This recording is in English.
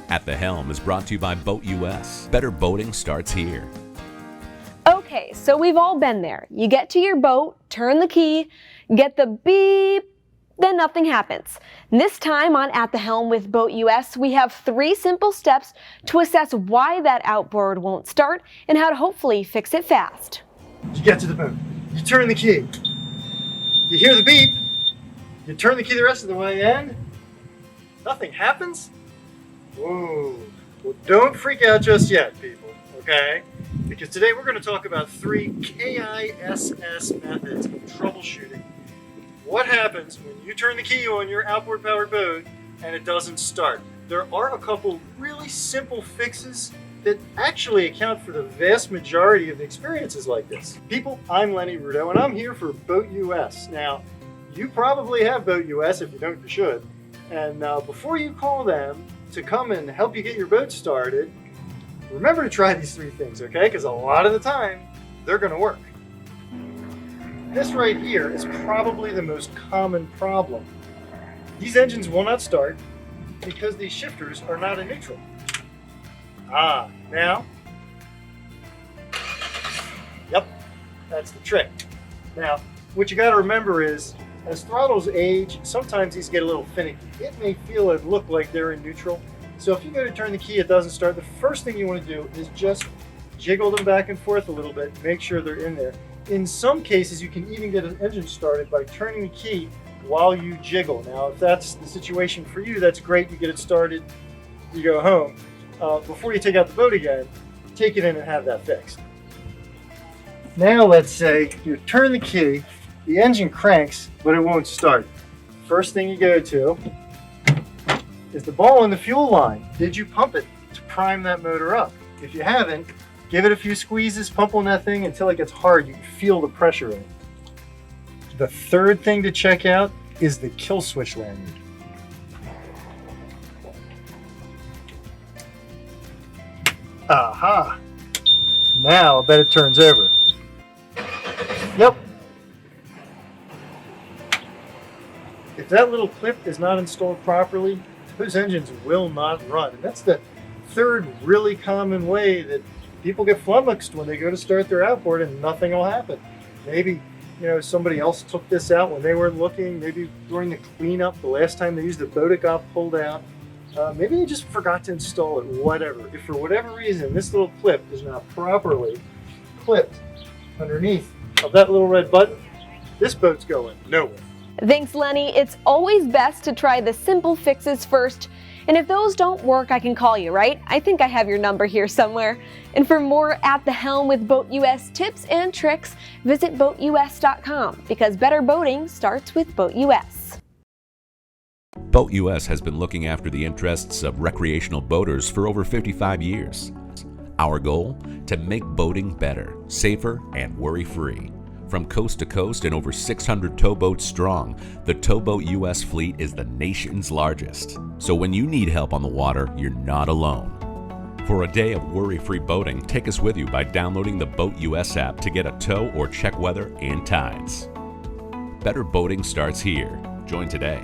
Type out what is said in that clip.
At the Helm is brought to you by Boat US. Better boating starts here. Okay, so we've all been there. You get to your boat, turn the key, get the beep, then nothing happens. And this time on At the Helm with Boat US, we have 3 simple steps to assess why that outboard won't start and how to hopefully fix it fast. You get to the boat, you turn the key, you hear the beep, you turn the key the rest of the way and nothing happens? Whoa, well don't freak out just yet, people, okay? Because today we're going to talk about 3 KISS methods of troubleshooting. What happens when you turn the key on your outboard powered boat and it doesn't start? There are a couple really simple fixes that actually account for the vast majority of experiences like this. People, I'm Lenny RUDOW and I'm here for Boat US. Now, you probably have Boat US, if you don't, you should. And before you call them to come and help you get your boat started, remember to try these 3 things, okay? Because a lot of the time, they're gonna work. This right here is probably the most common problem. These engines will not start because these shifters are not in neutral. Now, yep, that's the trick. Now, what you gotta remember is, as throttles age, sometimes these get a little finicky. It may feel and look like they're in neutral. So if you go to turn the key, it doesn't start, the first thing you wanna do is just jiggle them back and forth a little bit, make sure they're in there. In some cases, you can even get an engine started by turning the key while you jiggle. Now, if that's the situation for you, that's great. You get it started, you go home. Before you take out the boat again, take it in and have that fixed. Now, let's say you turn the key, the engine cranks, but it won't start. First thing you go to is the ball in the fuel line. Did you pump it to prime that motor up? If you haven't, give it a few squeezes, pump on that thing until it gets hard. You can feel the pressure in it. The third thing to check out is the kill switch lanyard. Aha! Now I bet it turns over. Yep. If that little clip is not installed properly, those engines will not run. And that's the third really common way that people get flummoxed when they go to start their outboard and nothing will happen. Maybe, somebody else took this out when they weren't looking. Maybe during the cleanup, the last time they used the boat, it got pulled out. Maybe they just forgot to install it, whatever. If for whatever reason this little clip is not properly clipped underneath of that little red button, this boat's going nowhere. Thanks, Lenny. It's always best to try the simple fixes first. And if those don't work, I can call you, right? I think I have your number here somewhere. And for more At the Helm with Boat US tips and tricks, visit boatus.com because better boating starts with Boat US. Boat US has been looking after the interests of recreational boaters for over 55 years. Our goal? To make boating better, safer, and worry-free. From coast to coast and over 600 towboats strong, the Towboat US fleet is the nation's largest. So when you need help on the water, you're not alone. For a day of worry-free boating, take us with you by downloading the Boat US app to get a tow or check weather and tides. Better boating starts here. Join today.